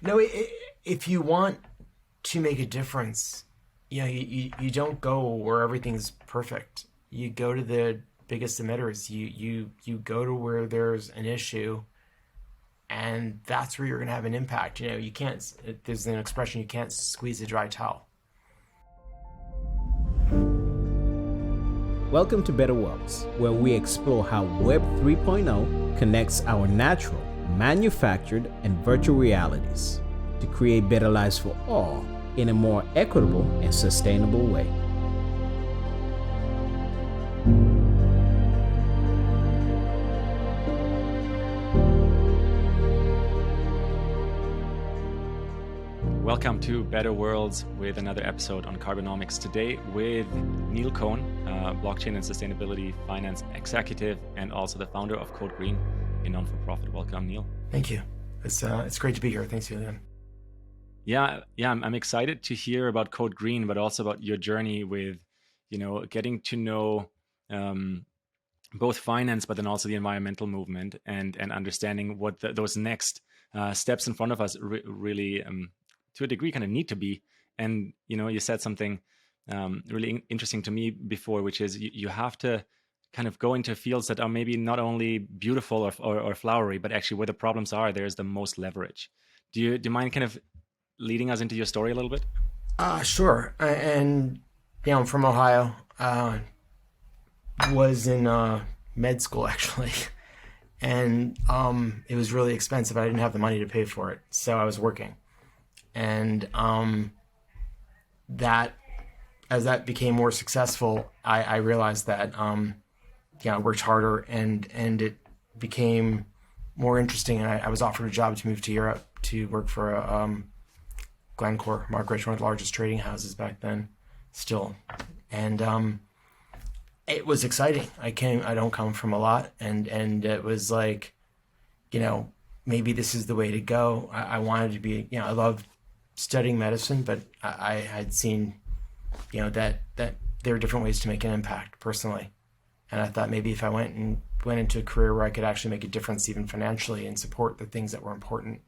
No, if you want to make a difference, you don't go where everything's perfect. You go to the biggest emitters. You go to where there's an issue, and that's where you're going to have an impact. You can't. There's an expression: you can't squeeze a dry towel. Welcome to Better Worlds, where we explore how Web 3.0 connects our natural, manufactured, and virtual realities to create better lives for all in a more equitable and sustainable way. Welcome to Better Worlds with another episode on Carbonomics. Today with Neil Cohn, blockchain and sustainability finance executive, and also the founder of CodeGreen, a non-for-profit. Welcome, Neil. Thank you. It's great to be here. Thanks, Julian. Yeah, I'm excited to hear about CodeGreen, but also about your journey with, getting to know both finance, but then also the environmental movement, and understanding what those next steps in front of us really. To a degree kind of need to be. And you said something really interesting to me before, which is you have to kind of go into fields that are maybe not only beautiful or flowery, but actually where the problems are, there's the most leverage. Do you mind kind of leading us into your story a little bit? Sure. And I'm from Ohio. Was in med school actually, and it was really expensive. I didn't have the money to pay for it, so I was working. And that, as that became more successful, I realized that I worked harder, and it became more interesting. And I was offered a job to move to Europe to work for Glencore, Margaret, one of the largest trading houses back then, still. And it was exciting. I don't come from a lot, and it was like, maybe this is the way to go. I wanted to be, I loved studying medicine, but I had seen, that there are different ways to make an impact personally. And I thought maybe if I went into a career where I could actually make a difference even financially and support the things that were important,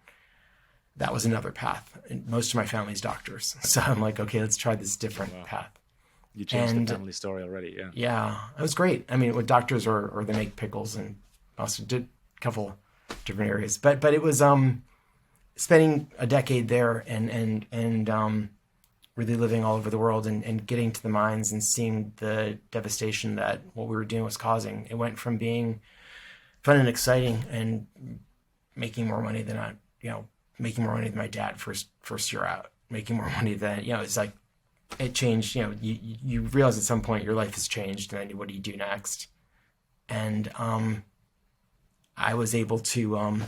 that was another path. And most of my family's doctors. So I'm like, okay, let's try this different path. You changed the family story already, yeah. Yeah, it was great. I mean, with doctors or they make pickles, and also did a couple different areas. But it was spending a decade there and really living all over the world and getting to the mines and seeing the devastation that what we were doing was causing. It went from being fun and exciting and making more money than my dad first year out, making more money than, it's like, it changed. You realize at some point your life has changed, and then what do you do next? And I was able to,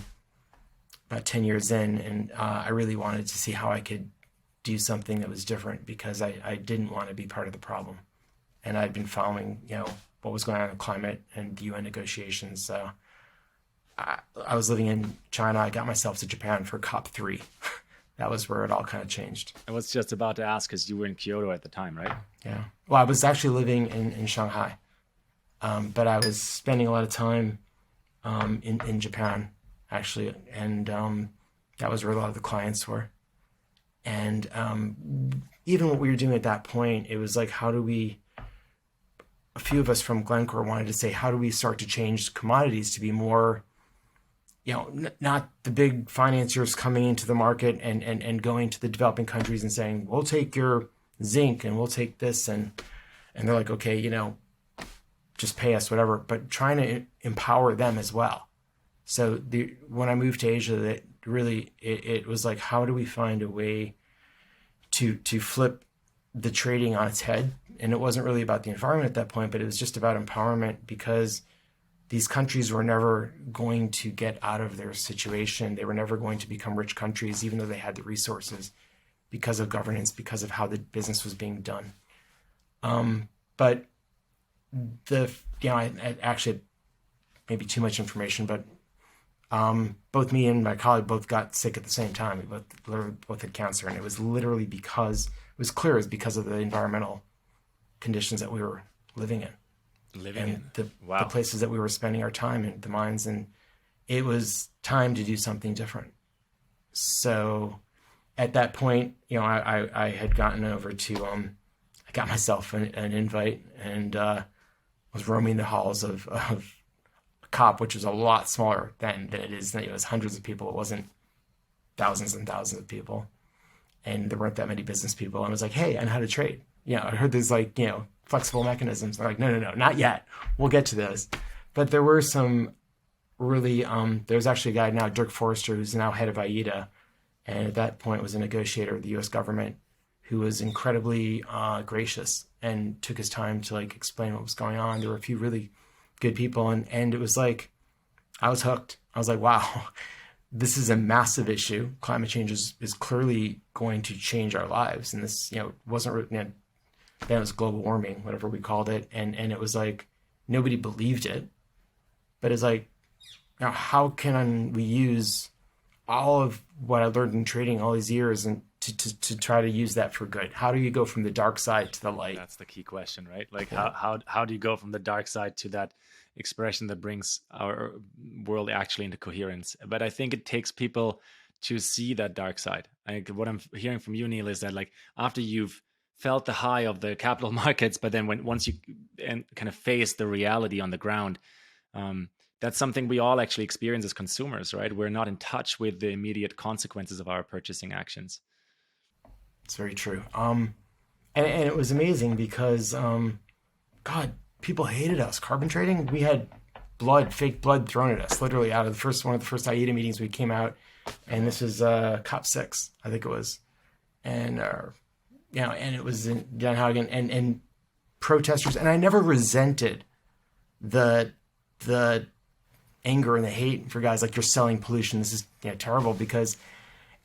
about 10 years in, and I really wanted to see how I could do something that was different, because I didn't want to be part of the problem. And I'd been following, what was going on in climate and the UN negotiations. So I was living in China. I got myself to Japan for COP3. That was where it all kind of changed. I was just about to ask, because you were in Kyoto at the time, right? Yeah. Well, I was actually living in Shanghai, but I was spending a lot of time in Japan, actually, and that was where a lot of the clients were. And even what we were doing at that point, it was like, a few of us from Glencore wanted to say, how do we start to change commodities to be more, not the big financiers coming into the market and going to the developing countries and saying, we'll take your zinc and we'll take this. And they're like, okay, just pay us whatever, but trying to empower them as well. So when I moved to Asia, it was like, how do we find a way to flip the trading on its head? And it wasn't really about the environment at that point, but it was just about empowerment, because these countries were never going to get out of their situation. They were never going to become rich countries, even though they had the resources, because of governance, because of how the business was being done. But I actually, maybe too much information, but both me and my colleague both got sick at the same time. We both had cancer, and it was literally because it was clear it was because of the environmental conditions that we were living in. The places that we were spending our time in, the mines, and it was time to do something different. So at that point, I had gotten over to, I got myself an invite and was roaming the halls of COP, which was a lot smaller than it is. It was hundreds of people. It wasn't thousands and thousands of people. And there weren't that many business people. And I was like, hey, I know how to trade. I heard there's flexible mechanisms. They're like, no, not yet. We'll get to those. But there were some really, there's actually a guy now, Dirk Forrester, who's now head of AIDA. And at that point was a negotiator of the US government who was incredibly gracious and took his time to explain what was going on. There were a few really good people. And it was like, I was hooked. I was like, wow, this is a massive issue. Climate change is clearly going to change our lives. And this, wasn't, then it was global warming, whatever we called it. And it was like, nobody believed it. But it's like, now how can we use all of what I learned in trading all these years and to try to use that for good? How do you go from the dark side to the light? That's the key question, right? How do you go from the dark side to that expression that brings our world actually into coherence? But I think it takes people to see that dark side. What I'm hearing from you, Neil, is that after you've felt the high of the capital markets, but then once you kind of face the reality on the ground, that's something we all actually experience as consumers, right? We're not in touch with the immediate consequences of our purchasing actions. It's very true. And it was amazing because, God, people hated us. Carbon trading, we had fake blood thrown at us, literally out of one of the first AIDA meetings we came out. And this is COP6, I think it was. And, and it was in Den Haag and protesters. And I never resented the anger and the hate for guys like, you're selling pollution. This is terrible, because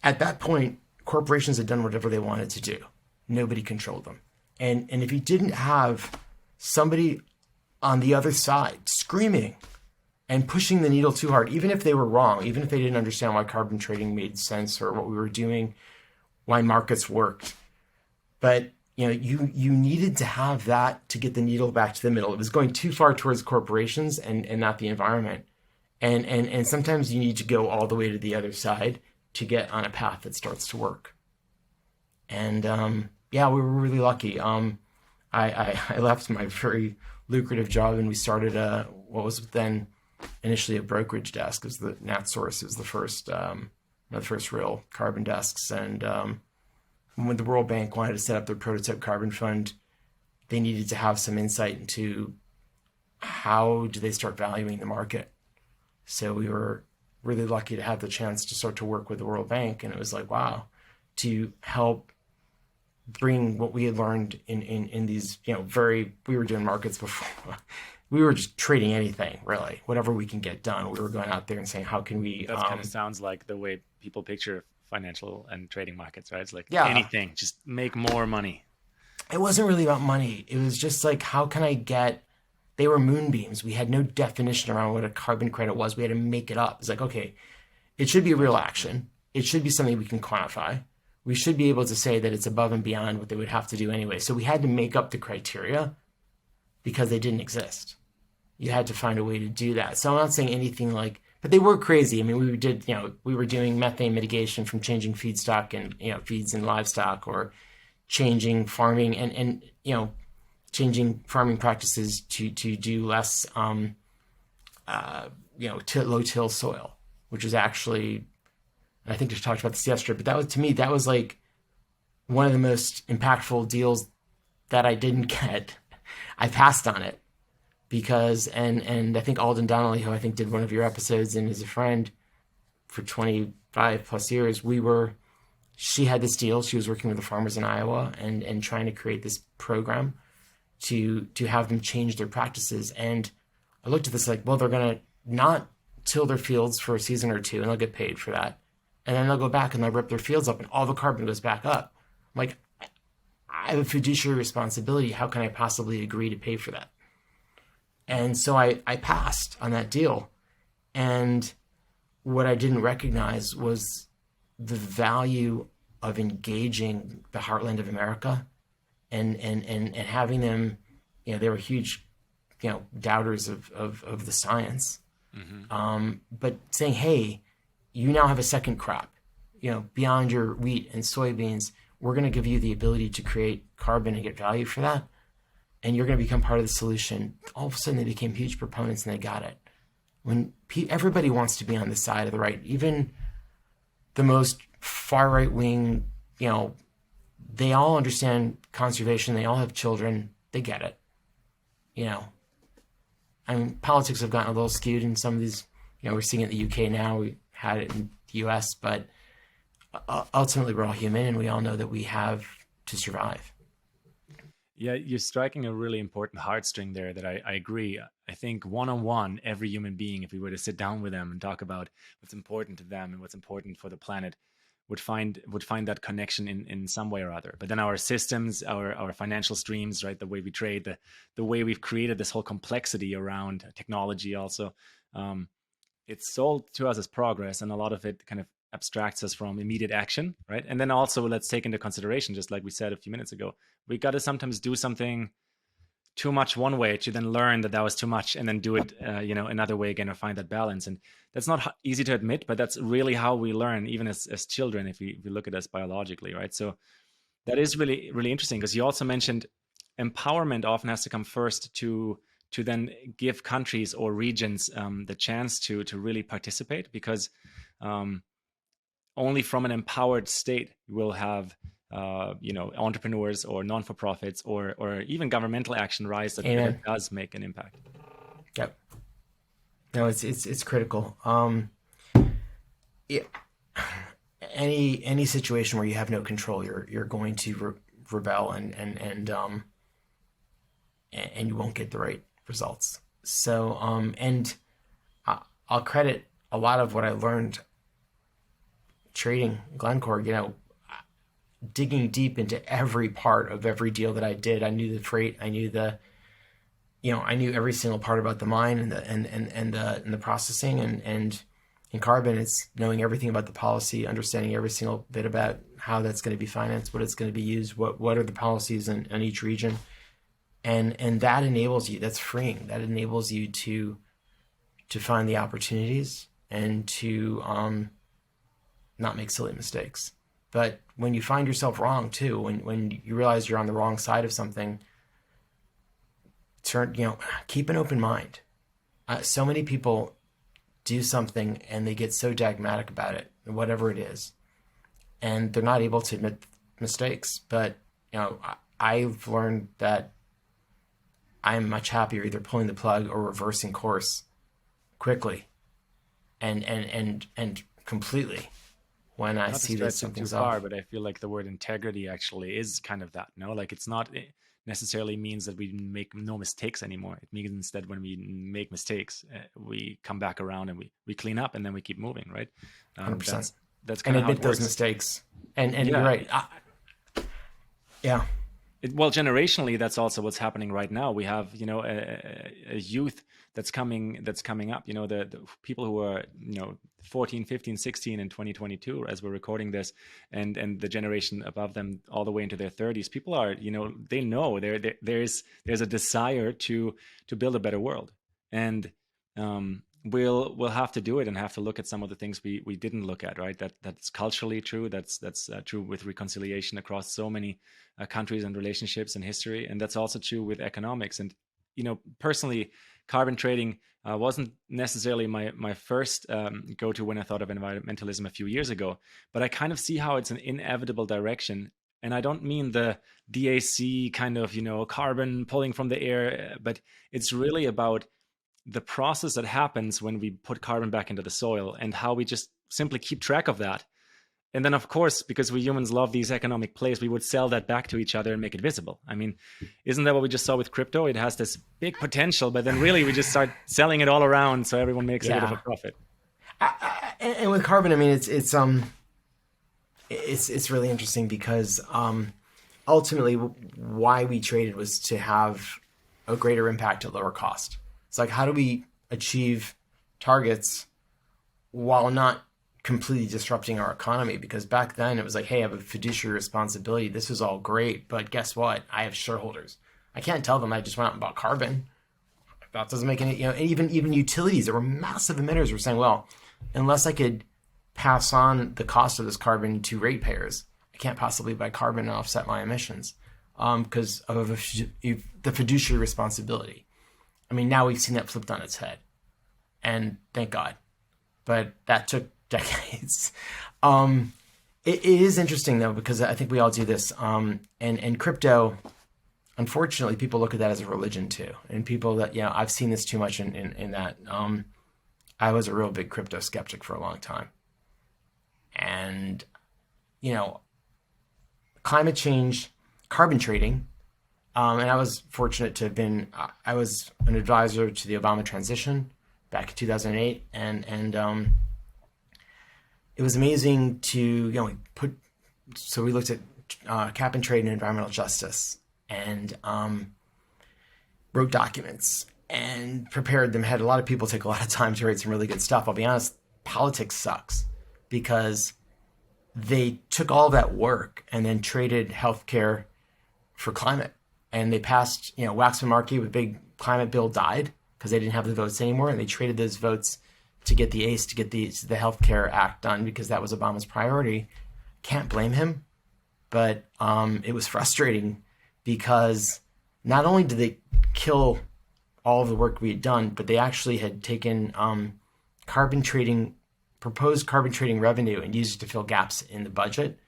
at that point, corporations had done whatever they wanted to do. Nobody controlled them. And if you didn't have somebody on the other side screaming and pushing the needle too hard, even if they were wrong, even if they didn't understand why carbon trading made sense or what we were doing, why markets worked, but you needed to have that to get the needle back to the middle. It was going too far towards corporations and not the environment. And sometimes you need to go all the way to the other side to get on a path that starts to work. And we were really lucky. I left my very lucrative job and we started what was then initially a brokerage desk. It was the NatSource. It was the first real carbon desks. And when the World Bank wanted to set up their prototype carbon fund, they needed to have some insight into how do they start valuing the market. So we were really lucky to have the chance to start to work with the World Bank. And it was like, wow, to help bring what we had learned in these, we were doing markets before. We were just trading anything, really, whatever we can get done. We were going out there and saying, how can we... That kind of sounds like the way people picture financial and trading markets, right? It's like anything, just make more money. It wasn't really about money. It was just like, how can I get... They were moonbeams. We had no definition around what a carbon credit was. We had to make it up. It's like, okay, it should be a real action. It should be something we can quantify. We should be able to say that it's above and beyond what they would have to do anyway. So we had to make up the criteria because they didn't exist. You had to find a way to do that. So I'm not saying anything but they were crazy. I mean, we were doing methane mitigation from changing feedstock and, feeds in livestock, or changing farming and changing farming practices to do less, low till soil, which is actually, I think we talked about this yesterday, but to me, that was like one of the most impactful deals that I didn't get. I passed on it because, and I think Alden Donnelly, who I think did one of your episodes and is a friend for 25 plus years, she had this deal. She was working with the farmers in Iowa and trying to create this program to have them change their practices. And I looked at this like, well, they're going to not till their fields for a season or two and they'll get paid for that. And then they'll go back and they'll rip their fields up and all the carbon goes back up. I'm like, I have a fiduciary responsibility. How can I possibly agree to pay for that? And so I passed on that deal. And what I didn't recognize was the value of engaging the heartland of America and having them, they were huge, doubters of the science. Mm-hmm. But saying, hey, you now have a second crop. beyond your wheat and soybeans, we're going to give you the ability to create carbon and get value for that. And you're going to become part of the solution. All of a sudden they became huge proponents and they got it. When everybody wants to be on the side of the right, even the most far right wing, they all understand conservation. They all have children. They get it. I mean, politics have gotten a little skewed in some of these, we're seeing it in the UK now. We had it in the US, but ultimately we're all human and we all know that we have to survive. Yeah, you're striking a really important heartstring there that I agree. I think one-on-one, every human being, if we were to sit down with them and talk about what's important to them and what's important for the planet, would find that connection in some way or other. But then our systems, our financial streams, right, the way we trade, the way we've created this whole complexity around technology also, it's sold to us as progress, and a lot of it kind of abstracts us from immediate action, right? And then also let's take into consideration, just like we said a few minutes ago, we got to sometimes do something too much one way to then learn that was too much and then do it, another way again, or find that balance. And that's not easy to admit, but that's really how we learn, even as children, if we look at us biologically, right? So that is really, really interesting, because you also mentioned empowerment often has to come first to then give countries or regions the chance to really participate, because only from an empowered state will have entrepreneurs or non-for-profits or even governmental action rise that does make an impact. Yep. No, it's critical. Any situation where you have no control, you're going to rebel and you won't get the right results. So and I'll credit a lot of what I learned trading Glencore, digging deep into every part of every deal that I did. I knew the freight, I knew I knew every single part about the mine and the processing, and in carbon, it's knowing everything about the policy, understanding every single bit about how that's going to be financed, what it's going to be used, what are the policies in each region, and that enables you. That's freeing. That enables you to find the opportunities and to not make silly mistakes. But when you find yourself wrong too, when you realize you're on the wrong side of something, keep an open mind. So many people do something and they get so dogmatic about it, whatever it is, and they're not able to admit mistakes. But I've learned that I'm much happier either pulling the plug or reversing course quickly and completely when I see that something's too far, off. but I feel like the word integrity actually is kind of that. No, like it's not necessarily means that we make no mistakes anymore. It means instead when we make mistakes, we come back around and we clean up and then we keep moving, right? 100%. That's kind of how it admit those works. mistakes. And Yeah. You're right. Yeah. Well, generationally, that's also what's happening right now. We have, a youth that's coming up, the people who are, 14, 15, 16 in 2022, as we're recording this, and the generation above them all the way into their 30s. People are, they know there's a desire to build a better world. And we'll have to do it and have to look at some of the things we didn't look at, right? That's culturally true. That's true with reconciliation across so many countries and relationships and history. And that's also true with economics. And, personally, carbon trading wasn't necessarily my first go-to when I thought of environmentalism a few years ago, but I kind of see how it's an inevitable direction. And I don't mean the DAC kind of, carbon pulling from the air, but it's really about the process that happens when we put carbon back into the soil and how we just simply keep track of that. And then, of course, because we humans love these economic plays, we would sell that back to each other and make it visible. I mean, isn't that what we just saw with crypto? It has this big potential, but then really we just start selling it all around so everyone makes a bit of a profit. And with carbon, I mean, it's really interesting because ultimately why we traded was to have a greater impact at lower cost. It's like, how do we achieve targets while not completely disrupting our economy? Because back then it was like, hey, I have a fiduciary responsibility. This is all great, but guess what? I have shareholders. I can't tell them I just went out and bought carbon. That doesn't make any, even utilities that were massive emitters were saying, well, unless I could pass on the cost of this carbon to ratepayers. I can't possibly buy carbon and offset my emissions because of the fiduciary responsibility. I mean, now we've seen that flipped on its head, and thank God. But that took decades. It is interesting though, because I think we all do this. And crypto, unfortunately, people look at that as a religion too. And people that, I've seen this too much in that. I was a real big crypto skeptic for a long time. And, climate change, carbon trading, and I was fortunate to have been, I was an advisor to the Obama transition back in 2008. And it was amazing to, we looked at cap and trade and environmental justice and wrote documents and prepared them. Had a lot of people take a lot of time to write some really good stuff. I'll be honest, politics sucks because they took all that work and then traded healthcare for climate. And they passed, Waxman Markey with big climate bill died because they didn't have the votes anymore. And they traded those votes to get the ACE, to get the Healthcare Act done because that was Obama's priority. Can't blame him. But it was frustrating because not only did they kill all of the work we had done, but they actually had taken proposed carbon trading revenue and used it to fill gaps in the budget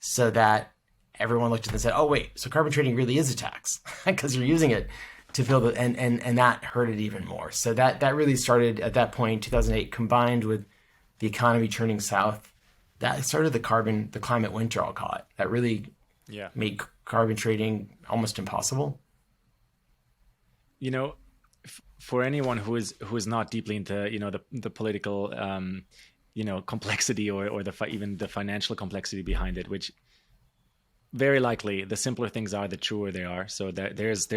so that everyone looked at it and said, oh, wait, so carbon trading really is a tax because you're using it to fill and that hurt it even more. So that really started at that point, 2008, combined with the economy turning south. That started the climate winter, I'll call it. That really made carbon trading almost impossible. For anyone who is not deeply into the political complexity or even the financial complexity behind it, which very likely the simpler things are, the truer they are. So there's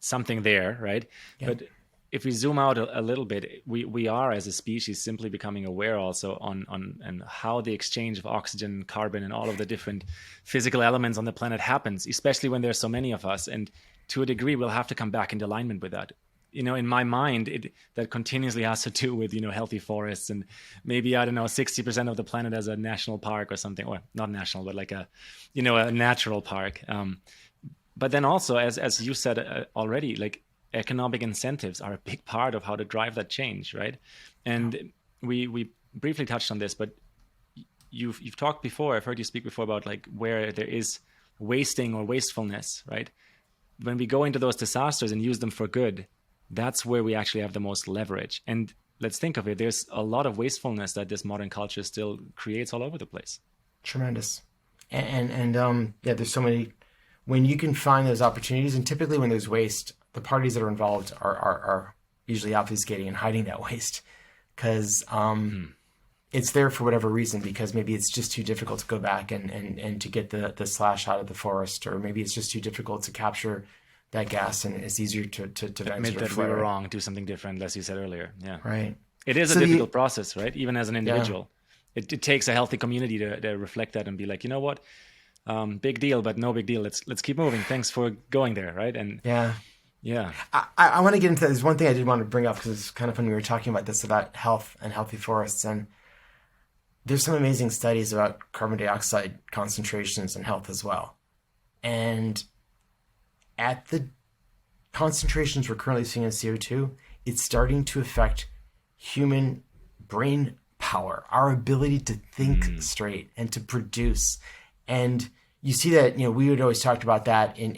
something there, right? Yeah. But if we zoom out a little bit, we are as a species simply becoming aware also on how the exchange of oxygen, carbon, and all of the different physical elements on the planet happens, especially when there's so many of us. And to a degree, we'll have to come back into alignment with that. In my mind, that continuously has to do with, healthy forests and maybe, 60% of the planet as a national park or something, or not national, but like a natural park. But then also, as you said already, like economic incentives are a big part of how to drive that change, right? And we briefly touched on this, but you've talked before, I've heard you speak before about like where there is wasting or wastefulness, right? When we go into those disasters and use them for good, that's where we actually have the most leverage. And let's think of it. There's a lot of wastefulness that this modern culture still creates all over the place. Tremendous. And there's so many, when you can find those opportunities, and typically when there's waste, the parties that are involved are usually obfuscating and hiding that waste because it's there for whatever reason, because maybe it's just too difficult to go back and to get the slash out of the forest, or maybe it's just too difficult to capture that gas, and it's easier to admit that we were wrong, do something different, as you said earlier. Yeah, right. It is a difficult process, right? Even as an individual, it takes a healthy community to reflect that and be like, you know what, big deal, but no big deal. Let's keep moving. Thanks for going there, right? And yeah. I want to get into that. There's one thing I did want to bring up because it's kind of fun. We were talking about this, about health and healthy forests, and there's some amazing studies about carbon dioxide concentrations and health as well. And at the concentrations we're currently seeing in CO2, it's starting to affect human brain power, our ability to think straight and to produce. And you see that, we would always talk about that in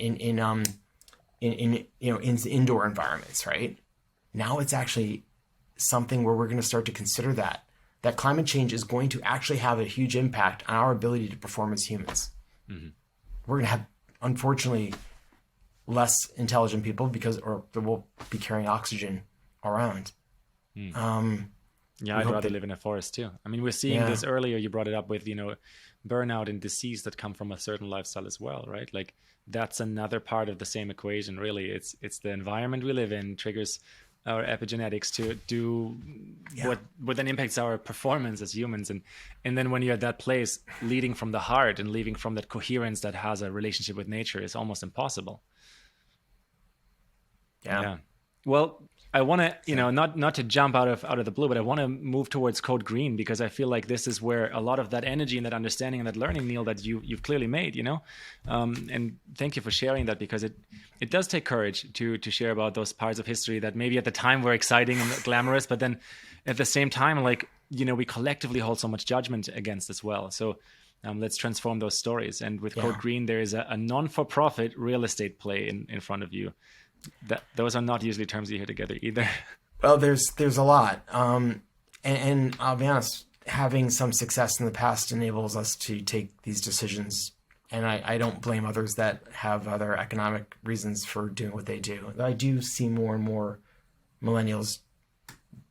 indoor environments, right? Now it's actually something where we're going to start to consider that climate change is going to actually have a huge impact on our ability to perform as humans. Mm-hmm. We're going to have, unfortunately, less intelligent people or they will be carrying oxygen around. I'd rather live in a forest too. I mean, we're seeing this earlier. You brought it up with, burnout and disease that come from a certain lifestyle as well, right? Like that's another part of the same equation, really. It's the environment we live in triggers our epigenetics to do what then impacts our performance as humans. And then when you're at that place, leading from the heart and leading from that coherence that has a relationship with nature is almost impossible. Yeah. Well, I want to, not to jump out of the blue, but I want to move towards CodeGreen, because I feel like this is where a lot of that energy and that understanding and that learning, Neil, that you've clearly made, and thank you for sharing that, because it does take courage to share about those parts of history that maybe at the time were exciting and glamorous, but then at the same time, like, we collectively hold so much judgment against as well. So let's transform those stories. And with CodeGreen, there is a non-for-profit real estate play in front of you. Those are not usually terms you hear together either. Well, there's a lot. And I'll be honest, having some success in the past enables us to take these decisions. And I don't blame others that have other economic reasons for doing what they do. I do see more and more millennials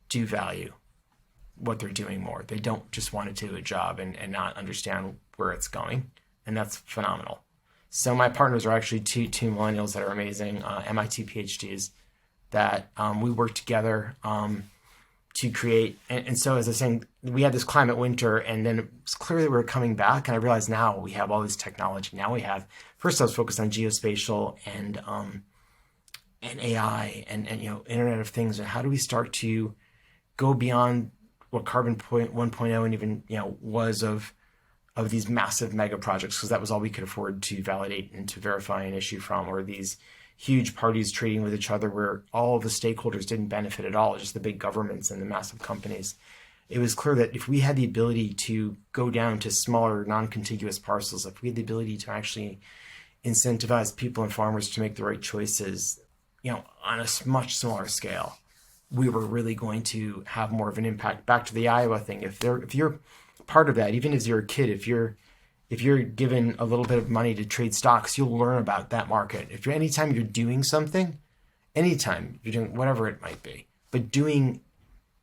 do value what they're doing more. They don't just want to do a job and not understand where it's going. And that's phenomenal. So my partners are actually two millennials that are amazing, MIT PhDs, that we work together to create. And so, as I was saying, we had this climate winter, and then it was clear that we were coming back. And I realized now we have all this technology. Now we have, first I was focused on geospatial and AI and Internet of Things. And how do we start to go beyond what Carbon 1.0 and even was of these massive mega projects, because that was all we could afford to validate and to verify an issue from, or these huge parties trading with each other where all the stakeholders didn't benefit at all, just the big governments and the massive companies. It was clear that if we had the ability to go down to smaller, non-contiguous parcels, if we had the ability to actually incentivize people and farmers to make the right choices, on a much smaller scale, we were really going to have more of an impact. Back to the Iowa thing, if you're part of that, even as you're a kid, if you're given a little bit of money to trade stocks, you'll learn about that market. Anytime you're doing something, anytime you're doing whatever it might be, but doing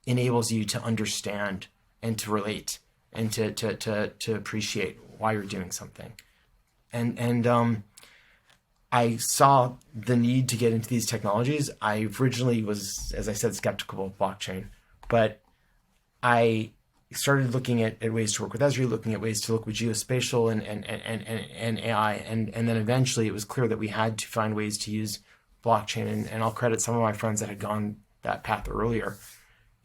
enables you to understand and to relate and to appreciate why you're doing something. And I saw the need to get into these technologies. I originally was, as I said, skeptical of blockchain, but I started looking at ways to work with Esri, looking at ways to look with geospatial and AI. And then eventually it was clear that we had to find ways to use blockchain. And I'll credit some of my friends that had gone that path earlier.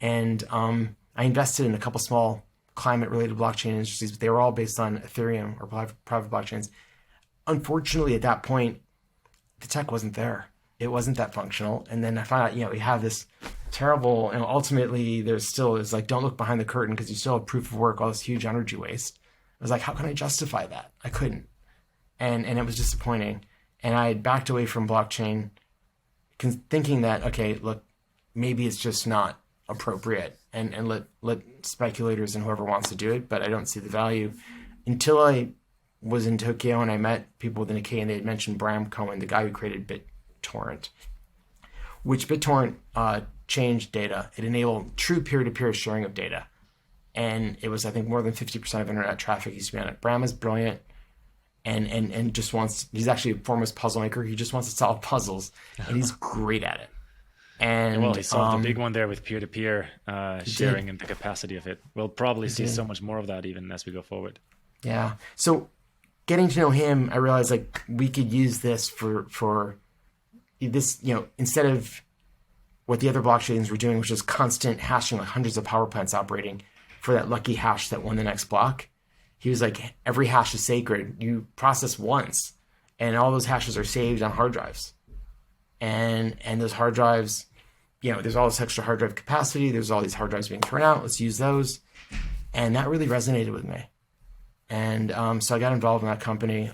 And I invested in a couple small climate-related blockchain industries, but they were all based on Ethereum or private blockchains. Unfortunately, at that point, the tech wasn't there. It wasn't that functional. And then I found out, we have this terrible, and ultimately there's still is like, don't look behind the curtain because you still have proof of work, all this huge energy waste. I was like, how can I justify that? I couldn't. And it was disappointing. And I had backed away from blockchain thinking that, okay, look, maybe it's just not appropriate and let speculators and whoever wants to do it, but I don't see the value. Until I was in Tokyo and I met people with an K, and they had mentioned Bram Cohen, the guy who created BitTorrent, which BitTorrent changed data. It enabled true peer-to-peer sharing of data. And it was, I think, more than 50% of internet traffic used to be on it. Bram is brilliant and just he's actually a foremost puzzle maker. He just wants to solve puzzles, and he's great at it. And well, he solved the big one there with peer-to-peer sharing and the capacity of it. We'll probably see so much more of that even as we go forward. Yeah. So getting to know him, I realized like we could use this for this, instead of what the other blockchains were doing, which is constant hashing, like hundreds of power plants operating for that lucky hash that won the next block. He was like, every hash is sacred. You process once, and all those hashes are saved on hard drives. And those hard drives, there's all this extra hard drive capacity. There's all these hard drives being thrown out. Let's use those. And that really resonated with me. And so I got involved in that company.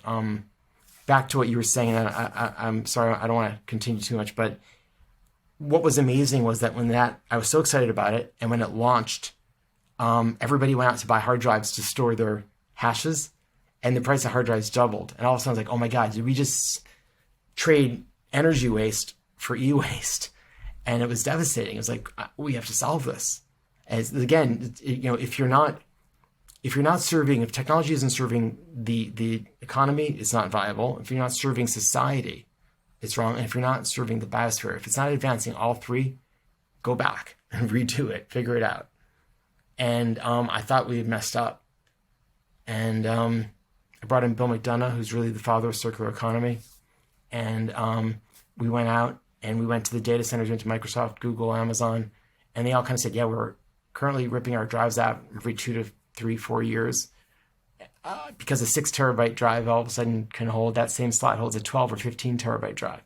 Back to what you were saying, and I'm sorry, I don't want to continue too much, but what was amazing was that I was so excited about it, and when it launched, everybody went out to buy hard drives to store their hashes, and the price of hard drives doubled. And all of a sudden I was like, oh my God, did we just trade energy waste for e-waste? And it was devastating. It was like, we have to solve this. As again, if technology isn't serving the economy, it's not viable. If you're not serving society, it's wrong. And if you're not serving the biosphere, if it's not advancing all three, go back and redo it, figure it out. And I thought we had messed up. And I brought in Bill McDonough, who's really the father of circular economy. And we went out and we went to the data centers, went to Microsoft, Google, Amazon, and they all kind of said, yeah, we're currently ripping our drives out every 2 to 3, 4 years. Because a 6 terabyte drive all of a sudden can hold, that same slot holds a 12 or 15 terabyte drive.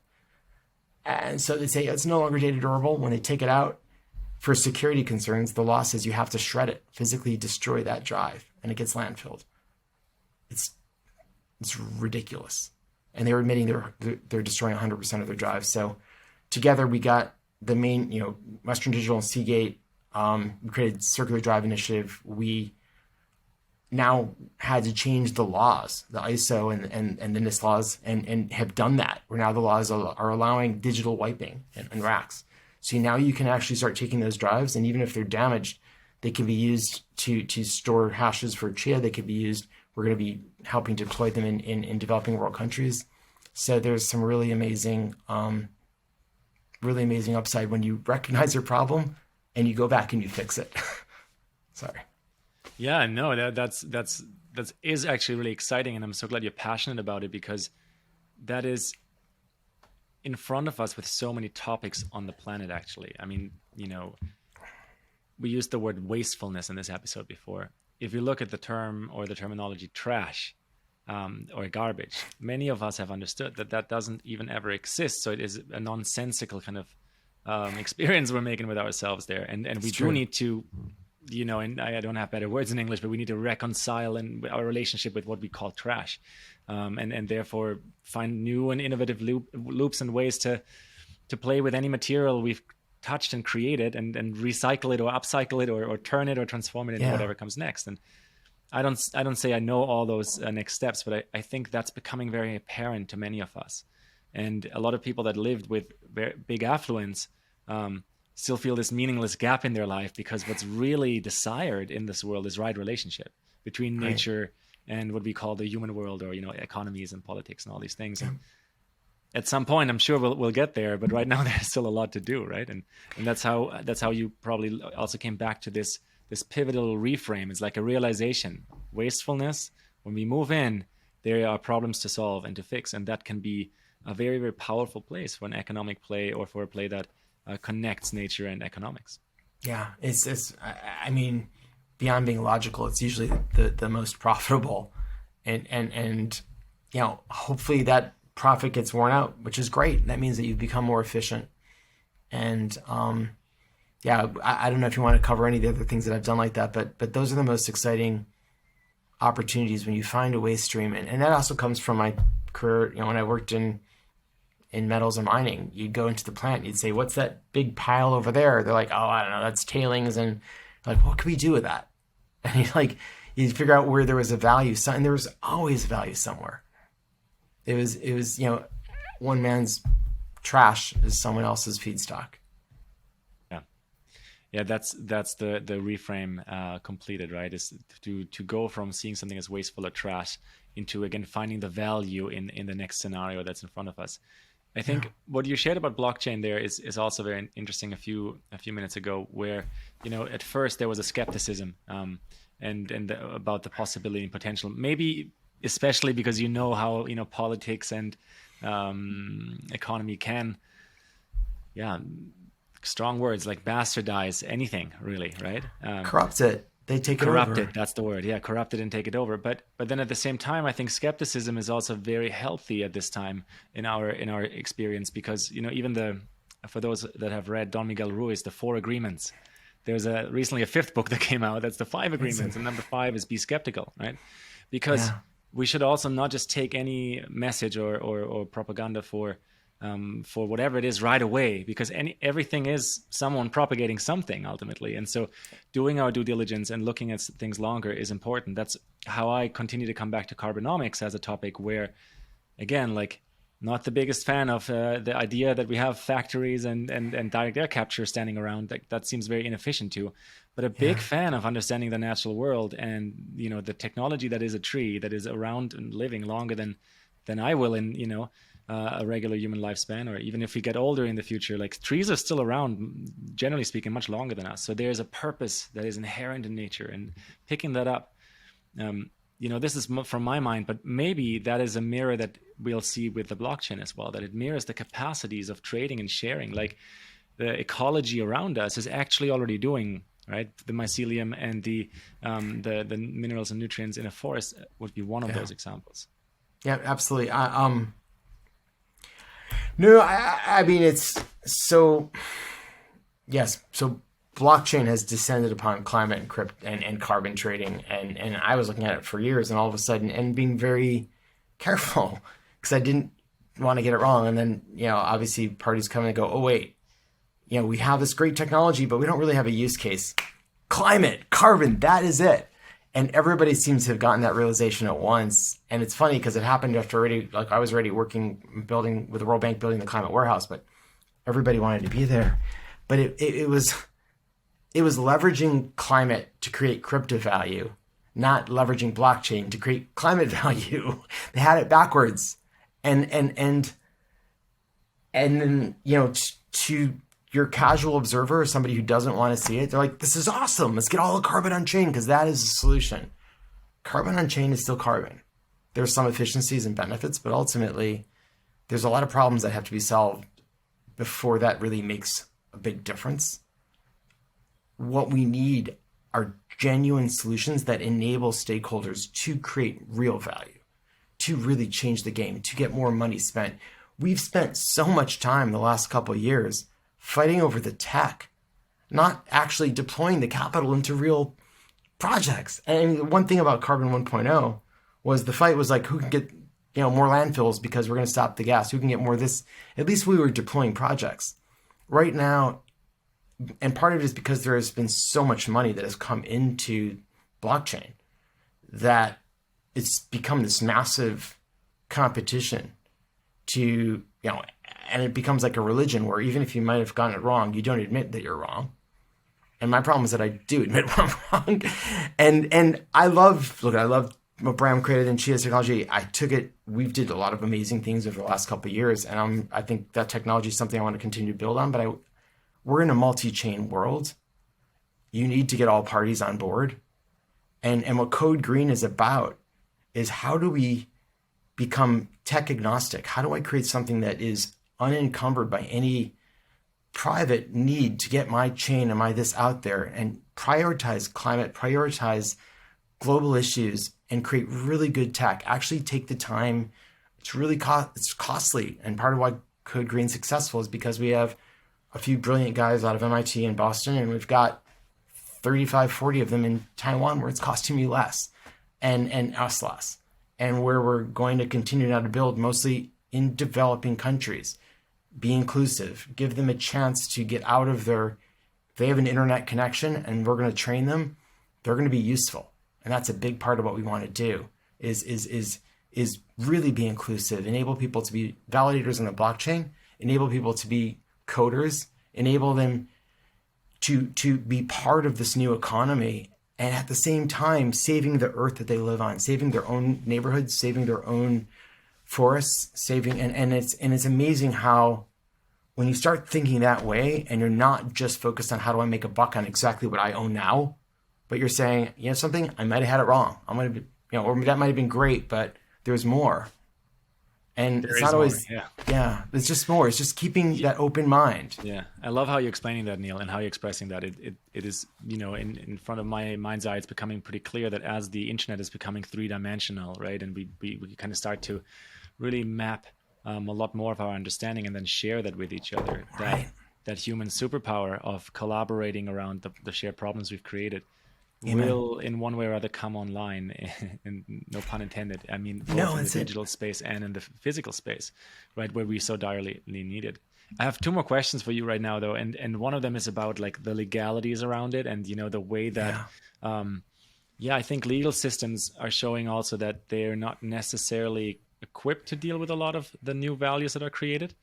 And so they say it's no longer data durable. When they take it out, for security concerns, the law says you have to shred it, physically destroy that drive, and it gets landfilled. It's ridiculous. And they're admitting they're destroying 100% of their drives. So together we got the main, Western Digital and Seagate, we created Circular Drive Initiative. We now had to change the laws, the ISO and the NIST laws, and have done that, where now the laws are allowing digital wiping and racks. So now you can actually start taking those drives, and even if they're damaged, they can be used to store hashes for CHIA. They could be used. We're going to be helping deploy them in developing world countries. So there's some really amazing upside when you recognize your problem and you go back and you fix it. Sorry. Yeah, no, that is actually really exciting, and I'm so glad you're passionate about it, because that is in front of us with so many topics on the planet. Actually, I mean, we used the word wastefulness in this episode before. If you look at the term or the terminology trash or garbage, many of us have understood that doesn't even ever exist. So it is a nonsensical kind of experience we're making with ourselves there, and we do need to. And I don't have better words in English, but we need to reconcile our relationship with what we call trash, and therefore find new and innovative loops and ways to play with any material we've touched and created, and recycle it or upcycle it or turn it or transform it into whatever comes next. And I don't say I know all those next steps, but I think that's becoming very apparent to many of us. And a lot of people that lived with very big affluence still feel this meaningless gap in their life, because what's really desired in this world is right relationship between nature and what we call the human world, or economies and politics and all these things. And at some point, I'm sure we'll get there, but right now there's still a lot to do, right? And that's how you probably also came back to this pivotal reframe. It's like a realization: wastefulness. When we move in, there are problems to solve and to fix, and that can be a very, very powerful place for an economic play, or for a play that connects nature and economics. Yeah, I mean, beyond being logical, it's usually the most profitable, and hopefully that profit gets worn out, which is great. That means that you've become more efficient. And I don't know if you want to cover any of the other things that I've done like that, but those are the most exciting opportunities when you find a waste stream, and that also comes from my career. When I worked in metals and mining, you'd go into the plant, you'd say, what's that big pile over there? They're like, oh, I don't know, that's tailings. And like, what can we do with that? And you figure out where there was a value, and there was always value somewhere. It was one man's trash is someone else's feedstock. Yeah, that's the reframe completed, right? Is to go from seeing something as wasteful or trash into, again, finding the value in the next scenario that's in front of us. I think what you shared about blockchain there is also very interesting. A few minutes ago, where at first there was a skepticism and about the possibility and potential, maybe especially because how politics and economy can, strong words like bastardize anything, really, right? Corrupt it. They take it over. Corrupt it, that's the word. Yeah, corrupt it and take it over. But then at the same time, I think skepticism is also very healthy at this time in our experience, because even for those that have read Don Miguel Ruiz, The Four Agreements, there's recently a fifth book that came out. That's the 5 agreements, and number 5 is be skeptical, right? Because we should also not just take any message or propaganda for whatever it is right away, because everything is someone propagating something ultimately. And so doing our due diligence and looking at things longer is important. That's how I continue to come back to Carbonomics as a topic where, again, like, not the biggest fan of the idea that we have factories and direct air capture standing around. That seems very inefficient too. But a big fan of understanding the natural world and the technology that is a tree that is around and living longer than I will in a regular human lifespan, or even if we get older in the future. Like, trees are still around, generally speaking, much longer than us. So there's a purpose that is inherent in nature, and picking that up this is from my mind, but maybe that is a mirror that we'll see with the blockchain as well, that it mirrors the capacities of trading and sharing. Like the ecology around us is actually already doing, right? The mycelium and the minerals and nutrients in a forest would be one of those examples. Yeah, absolutely. No, I mean, it's so, yes. So blockchain has descended upon climate and carbon trading. And I was looking at it for years, and all of a sudden, and being very careful because I didn't want to get it wrong. And then, obviously parties come in and go, oh, wait, we have this great technology, but we don't really have a use case. Climate, carbon, that is it. And everybody seems to have gotten that realization at once. And it's funny because it happened after I was already building with the World Bank, building the climate warehouse, but everybody wanted to be there. But it was leveraging climate to create crypto value, not leveraging blockchain to create climate value. They had it backwards. And then, to your casual observer or somebody who doesn't want to see it, they're like, this is awesome. Let's get all the carbon on chain because that is the solution. Carbon on chain is still carbon. There's some efficiencies and benefits, but ultimately there's a lot of problems that have to be solved before that really makes a big difference. What we need are genuine solutions that enable stakeholders to create real value, to really change the game, to get more money spent. We've spent so much time the last couple of years fighting over the tech, not actually deploying the capital into real projects. And one thing about Carbon 1.0 was the fight was like, who can get more landfills because we're going to stop the gas? Who can get more of this? At least we were deploying projects. Right now, and part of it is because there has been so much money that has come into blockchain that it's become this massive competition to, and it becomes like a religion where even if you might have gotten it wrong, you don't admit that you're wrong. And my problem is that I do admit when I'm wrong. And I love what Bram created in Chia's technology. I took it, we did a lot of amazing things over the last couple of years. And I think that technology is something I want to continue to build on, but we're in a multi-chain world. You need to get all parties on board. And what CodeGreen is about is how do we become tech agnostic? How do I create something that is unencumbered by any private need to get my chain and this out there and prioritize climate, prioritize global issues, and create really good tech? Actually take the time. It's really it's costly. And part of why CodeGreen's successful is because we have a few brilliant guys out of MIT and Boston, and we've got 35, 40 of them in Taiwan where it's costing me less and us less. And where we're going to continue now to build mostly in developing countries. Be inclusive, give them a chance to get out of they have an internet connection and we're going to train them, they're going to be useful. And that's a big part of what we want to do is really be inclusive, enable people to be validators on the blockchain, enable people to be coders, enable them to be part of this new economy, and at the same time saving the earth that they live on, saving their own neighborhoods, saving their own forests, and it's amazing how when you start thinking that way and you're not just focused on how do I make a buck on exactly what I own now, but you're saying, something, I might have had it wrong. I'm going to, or that might have been great, but there's more. And it's not always, it's just more. It's just keeping that open mind. Yeah. I love how you're explaining that, Neil, and how you're expressing that. It is, in front of my mind's eye, it's becoming pretty clear that as the internet is becoming three-dimensional, right? And we kind of start to really map a lot more of our understanding and then share that with each other. Right. That human superpower of collaborating around the shared problems we've created Amen. Will in one way or other come online, and no pun intended. I mean, both in the digital space and in the physical space, right, where we so direly need it. I have two more questions for you right now, though, and one of them is about like the legalities around it, and the way that, I think legal systems are showing also that they're not necessarily equipped to deal with a lot of the new values that are created.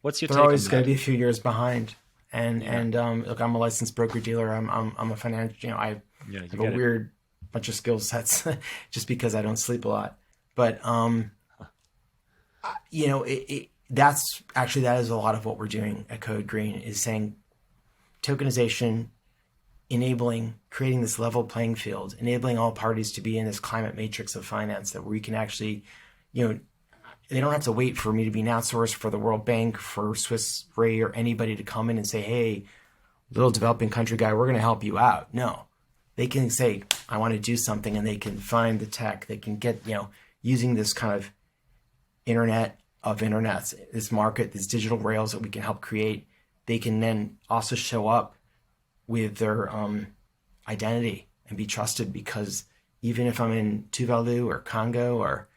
What's your take on that? They're always going to be a few years behind. And look, I'm a licensed broker dealer. I'm a financial. I have a weird bunch of skill sets just because I don't sleep a lot. But that is a lot of what we're doing at CodeGreen is saying tokenization creating this level playing field, enabling all parties to be in this climate matrix of finance that we can actually, they don't have to wait for me to be an outsourced for the World Bank, for Swiss Re or anybody to come in and say, hey, little developing country guy, we're going to help you out. No, they can say, I want to do something, and they can find the tech. They can get, using this kind of internet of internets, this market, these digital rails that we can help create. They can then also show up with their identity and be trusted, because even if I'm in Tuvalu or Congo or,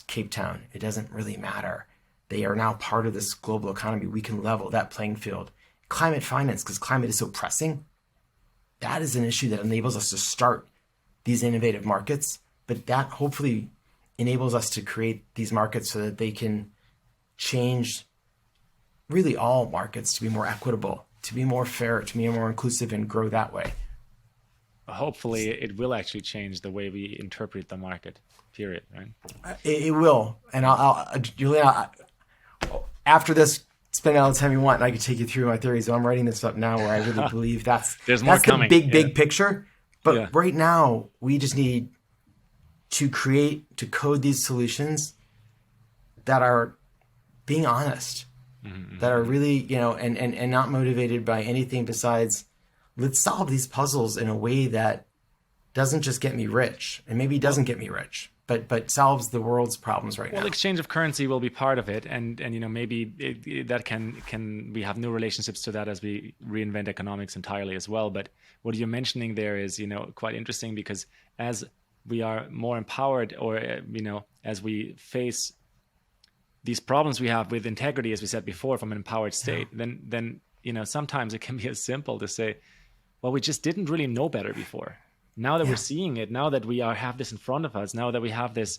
Cape Town, it doesn't really matter. They are now part of this global economy. We can level that playing field. Climate finance, because climate is so pressing, that is an issue that enables us to start these innovative markets, but that hopefully enables us to create these markets so that they can change really all markets to be more equitable, to be more fair, to be more inclusive, and grow that way. Hopefully it will actually change the way we interpret the market, period, right? It will. And Julian, after this, spend all the time you want, and I can take you through my theories. So I'm writing this up now, where I really believe that's coming. The big picture. But right now, we just need to code these solutions that are being honest, that are really, and not motivated by anything besides, let's solve these puzzles in a way that doesn't just get me rich, and maybe doesn't get me rich, but solves the world's problems now. Well, exchange of currency will be part of it, and maybe that can we have new relationships to that as we reinvent economics entirely as well. But what you're mentioning there is quite interesting, because as we are more empowered, or as we face these problems we have with integrity, as we said before, from an empowered state, then sometimes it can be as simple to say, well, we just didn't really know better before. Now that we're seeing it, now that we have this in front of us, now that we have this,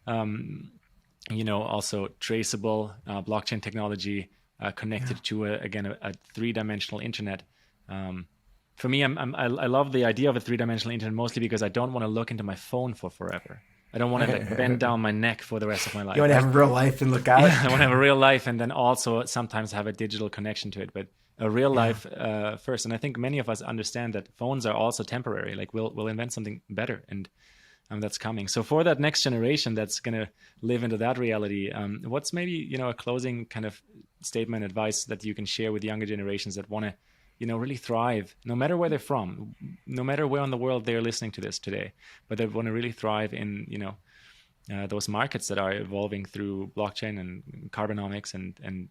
also traceable blockchain technology connected to a three-dimensional internet. For me, I love the idea of a three-dimensional internet, mostly because I don't want to look into my phone for forever. I don't want to bend down my neck for the rest of my life. You want to have a real life and look out? Yeah, I want to have a real life, and then also sometimes have a digital connection to it. But a real life first. And I think many of us understand that phones are also temporary. Like we'll invent something better, and that's coming. So for that next generation that's going to live into that reality, what's maybe a closing kind of statement, advice that you can share with younger generations that want to really thrive, no matter where they're from, no matter where in the world they're listening to this today, but they want to really thrive in those markets that are evolving through blockchain and Carbonomics and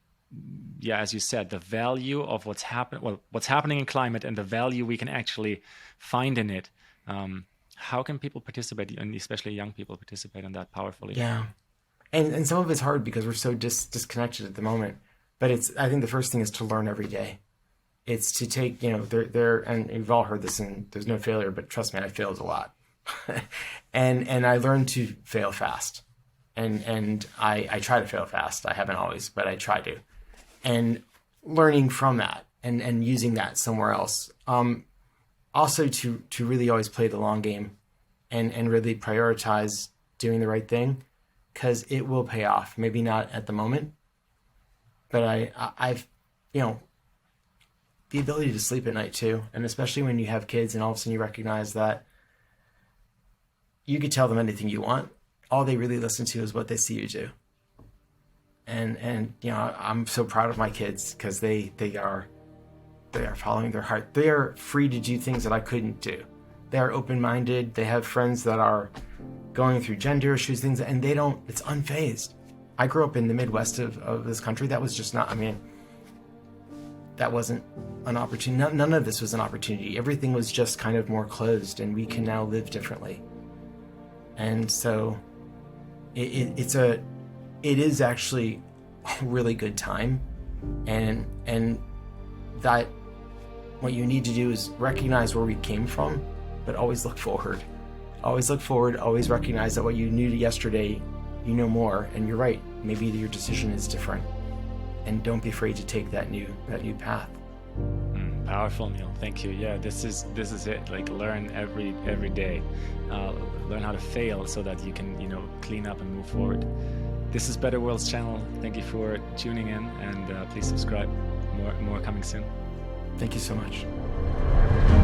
as you said, the value of what's happening in climate, and the value we can actually find in it. How can people participate, and especially young people, participate in that powerfully? Yeah, and some of it's hard because we're so disconnected at the moment. But I think the first thing is to learn every day. It's to take, and you've all heard this, and there's no failure, but trust me, I failed a lot. and I learned to fail fast. And I try to fail fast. I haven't always, but I try to. And learning from that and using that somewhere else. Also to really always play the long game and really prioritize doing the right thing, because it will pay off. Maybe not at the moment, but I've the ability to sleep at night too. And especially when you have kids and all of a sudden you recognize that you could tell them anything you want. All they really listen to is what they see you do. And I'm so proud of my kids, because they are following their heart. They are free to do things that I couldn't do. They are open-minded. They have friends that are going through gender issues, things, and it's unfazed. I grew up in the Midwest of this country. That was just not, that wasn't an opportunity. None of this was an opportunity. Everything was just kind of more closed, and we can now live differently. And so it is actually a really good time, and that what you need to do is recognize where we came from, but always look forward. Always look forward, always recognize that what you knew yesterday, you know more, and you're right, maybe your decision is different. And don't be afraid to take that new path. Powerful, Neil. Thank you. Yeah, this is it. Like, learn every day. Learn how to fail so that you can clean up and move forward. This is Better Worlds channel. Thank you for tuning in, and please subscribe. More coming soon. Thank you so much. soon.